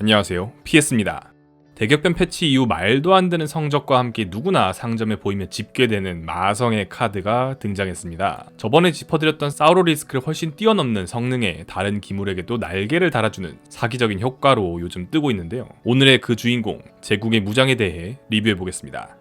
안녕하세요, PS입니다. 대격변 패치 이후 말도 안 되는 성적과 함께 누구나 상점에 보이면 집계되는 마성의 카드가 등장했습니다. 저번에 짚어드렸던 사우로리스크를 훨씬 뛰어넘는 성능에 다른 기물에게도 날개를 달아주는 사기적인 효과로 요즘 뜨고 있는데요. 오늘의 그 주인공, 제국의 무장에 대해 리뷰해보겠습니다.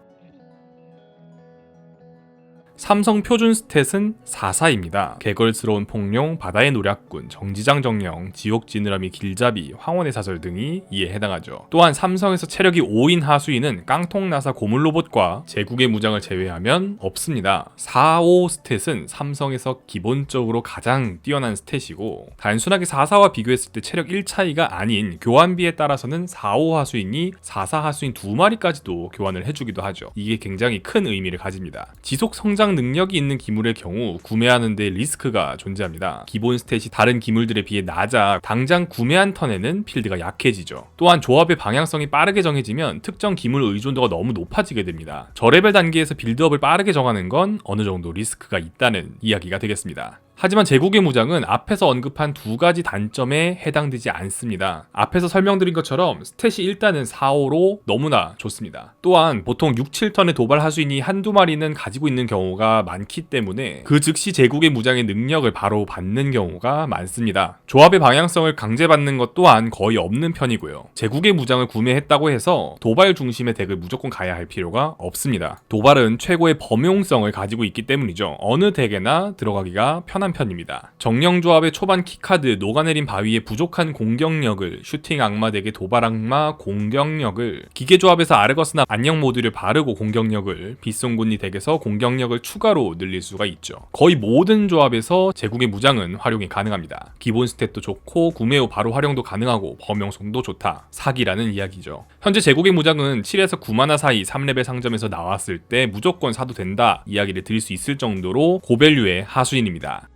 삼성 표준 스탯은 4사입니다. 개걸스러운 폭룡, 바다의 노략군, 정지장 정령, 지옥 지느러미 길잡이, 황혼의 사설 등이 이에 해당하죠. 또한 삼성에서 체력이 5인 하수인은 깡통나사 고물 로봇과 제국의 무장을 제외하면 없습니다. 4, 5 스탯은 삼성에서 기본적으로 가장 뛰어난 스탯이고 단순하게 4사와 비교했을 때 체력 1차이가 아닌 교환비에 따라서는 4, 5 하수인이 4, 4 하수인 2마리까지도 교환을 해주기도 하죠. 이게 굉장히 큰 의미를 가집니다. 지속 성장 능력이 있는 기물의 경우 구매하는데 리스크가 존재합니다. 기본 스탯이 다른 기물들에 비해 낮아 당장 구매한 턴에는 필드가 약해지죠. 또한 조합의 방향성이 빠르게 정해지면 특정 기물 의존도가 너무 높아지게 됩니다. 저레벨 단계에서 빌드업을 빠르게 정하는 건 어느 정도 리스크가 있다는 이야기가 되겠습니다. 하지만 제국의 무장은 앞에서 언급한 두 가지 단점에 해당되지 않습니다. 앞에서 설명드린 것처럼 스탯이 일단은 4, 5로 너무나 좋습니다. 또한 보통 6, 7턴의 도발 하수인이 한두 마리는 가지고 있는 경우가 많기 때문에 그 즉시 제국의 무장의 능력을 바로 받는 경우가 많습니다. 조합의 방향성을 강제받는 것 또한 거의 없는 편이고요. 제국의 무장을 구매했다고 해서 도발 중심의 덱을 무조건 가야 할 필요가 없습니다. 도발은 최고의 범용성을 가지고 있기 때문이죠. 어느 덱에나 들어가기가 편한 편입니다. 정령 조합의 초반 키카드 녹아내린 바위의 부족한 공격력을 슈팅 악마 덱의 도발 악마 공격력을 기계 조합에서 아르거스나 안녕 모듈을 바르고 공격력을 빗송곳니 덱에서 공격력을 추가로 늘릴 수가 있죠. 거의 모든 조합에서 제국의 무장은 활용이 가능합니다. 기본 스탯도 좋고 구매 후 바로 활용도 가능하고 범용성도 좋다. 사기라는 이야기죠. 현재 제국의 무장은 7에서 9마나 사이 3레벨 상점에서 나왔을 때 무조건 사도 된다 이야기를 드릴 수 있을 정도로 고밸류의 하수인입니다.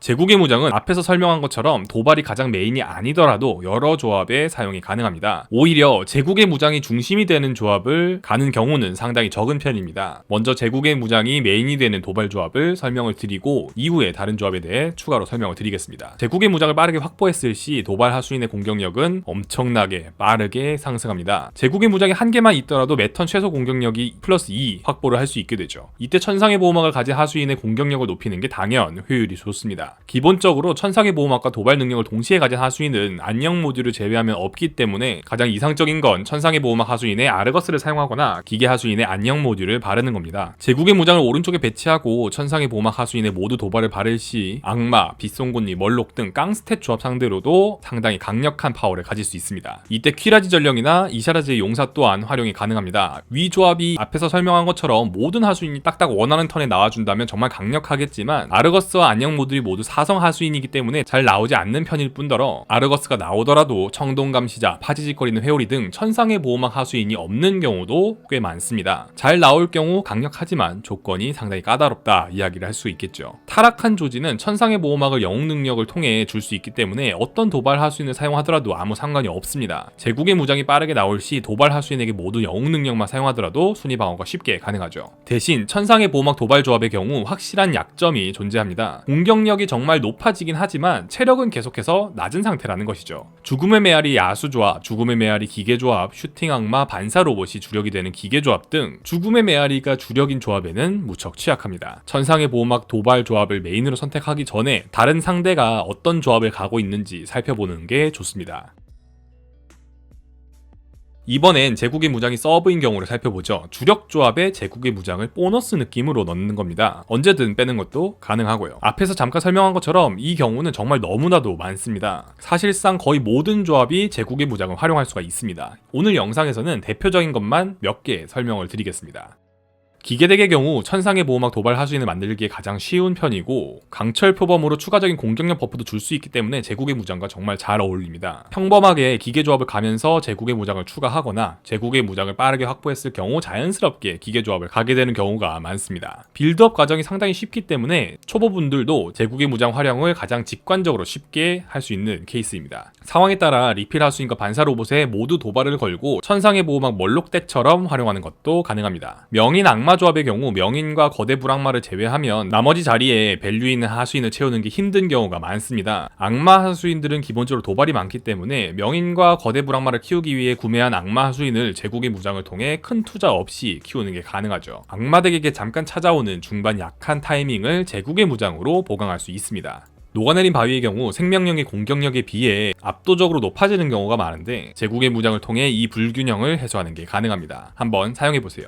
제국의 무장은 앞에서 설명한 것처럼 도발이 가장 메인이 아니더라도 여러 조합에 사용이 가능합니다. 오히려 제국의 무장이 중심이 되는 조합을 가는 경우는 상당히 적은 편입니다. 먼저 제국의 무장이 메인이 되는 도발 조합을 설명을 드리고 이후에 다른 조합에 대해 추가로 설명을 드리겠습니다. 제국의 무장을 빠르게 확보했을 시 도발 하수인의 공격력은 엄청나게 빠르게 상승합니다. 제국의 무장이 한 개만 있더라도 매턴 최소 공격력이 플러스 2 확보를 할 수 있게 되죠. 이때 천상의 보호막을 가진 하수인의 공격력을 높이는 게 당연 효율이 좋습니다. 기본적으로 천상의 보호막과 도발 능력을 동시에 가진 하수인은 안녕 모듈을 제외하면 없기 때문에 가장 이상적인 건 천상의 보호막 하수인의 아르거스를 사용하거나 기계 하수인의 안녕 모듈을 바르는 겁니다. 제국의 무장을 오른쪽에 배치하고 천상의 보호막 하수인의 모두 도발을 바를 시 악마, 빗송곳니, 멀록 등 깡스탯 조합 상대로도 상당히 강력한 파워를 가질 수 있습니다. 이때 퀴라지 전령이나 이샤라지의 용사 또한 활용이 가능합니다. 위 조합이 앞에서 설명한 것처럼 모든 하수인이 딱딱 원하는 턴에 나와준다면 정말 강력하겠지만 아르거스와 안녕 모듈이 모두 사성 하수인이기 때문에 잘 나오지 않는 편일 뿐더러 아르거스가 나오더라도 청동감시자, 파지직거리는 회오리 등 천상의 보호막 하수인이 없는 경우도 꽤 많습니다. 잘 나올 경우 강력하지만 조건이 상당히 까다롭다 이야기를 할 수 있겠죠. 타락한 조지는 천상의 보호막을 영웅 능력을 통해 줄 수 있기 때문에 어떤 도발 하수인을 사용하더라도 아무 상관이 없습니다. 제국의 무장이 빠르게 나올 시 도발 하수인에게 모두 영웅 능력만 사용하더라도 순위 방어가 쉽게 가능하죠. 대신 천상의 보호막 도발 조합의 경우 확실한 약점이 존재합니다. 공격력이 정말 높아지긴 하지만 체력은 계속해서 낮은 상태라는 것이죠. 죽음의 메아리 야수조합, 죽음의 메아리 기계조합, 슈팅 악마 반사 로봇이 주력이 되는 기계조합 등 죽음의 메아리가 주력인 조합에는 무척 취약합니다. 천상의 보호막 도발 조합을 메인으로 선택하기 전에 다른 상대가 어떤 조합을 가고 있는지 살펴보는 게 좋습니다. 이번엔 제국의 무장이 서브인 경우를 살펴보죠. 주력 조합에 제국의 무장을 보너스 느낌으로 넣는 겁니다. 언제든 빼는 것도 가능하고요. 앞에서 잠깐 설명한 것처럼 이 경우는 정말 너무나도 많습니다. 사실상 거의 모든 조합이 제국의 무장을 활용할 수가 있습니다. 오늘 영상에서는 대표적인 것만 몇 개 설명을 드리겠습니다. 기계덱의 경우 천상의 보호막 도발 하수인을 만들기에 가장 쉬운 편이고 강철 표범으로 추가적인 공격력 버프도 줄 수 있기 때문에 제국의 무장과 정말 잘 어울립니다. 평범하게 기계 조합을 가면서 제국의 무장을 추가하거나 제국의 무장을 빠르게 확보했을 경우 자연스럽게 기계 조합을 가게 되는 경우가 많습니다. 빌드업 과정이 상당히 쉽기 때문에 초보분들도 제국의 무장 활용을 가장 직관적으로 쉽게 할 수 있는 케이스입니다. 상황에 따라 리필 하수인과 반사 로봇에 모두 도발을 걸고 천상의 보호막 멀록 덱처럼 활용하는 것도 가능합니다. 명인 악마 악마 조합의 경우 명인과 거대 불악마를 제외하면 나머지 자리에 밸류 있는 하수인을 채우는 게 힘든 경우가 많습니다. 악마 하수인들은 기본적으로 도발이 많기 때문에 명인과 거대 불악마를 키우기 위해 구매한 악마 하수인을 제국의 무장을 통해 큰 투자 없이 키우는 게 가능하죠. 악마 덱에게 잠깐 찾아오는 중반 약한 타이밍을 제국의 무장으로 보강할 수 있습니다. 녹아내린 바위의 경우 생명력의 공격력에 비해 압도적으로 높아지는 경우가 많은데 제국의 무장을 통해 이 불균형을 해소하는 게 가능합니다. 한번 사용해보세요.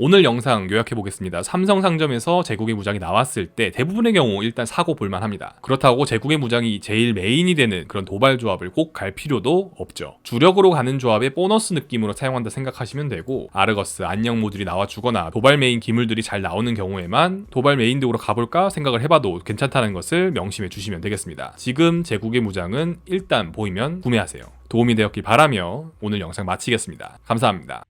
오늘 영상 요약해보겠습니다. 삼성 상점에서 제국의 무장이 나왔을 때 대부분의 경우 일단 사고 볼만합니다. 그렇다고 제국의 무장이 제일 메인이 되는 그런 도발 조합을 꼭 갈 필요도 없죠. 주력으로 가는 조합의 보너스 느낌으로 사용한다 생각하시면 되고, 아르거스, 안녕 모듈이 나와주거나 도발 메인 기물들이 잘 나오는 경우에만 도발 메인 덱으로 가볼까 생각을 해봐도 괜찮다는 것을 명심해 주시면 되겠습니다. 지금 제국의 무장은 일단 보이면 구매하세요. 도움이 되었길 바라며 오늘 영상 마치겠습니다. 감사합니다.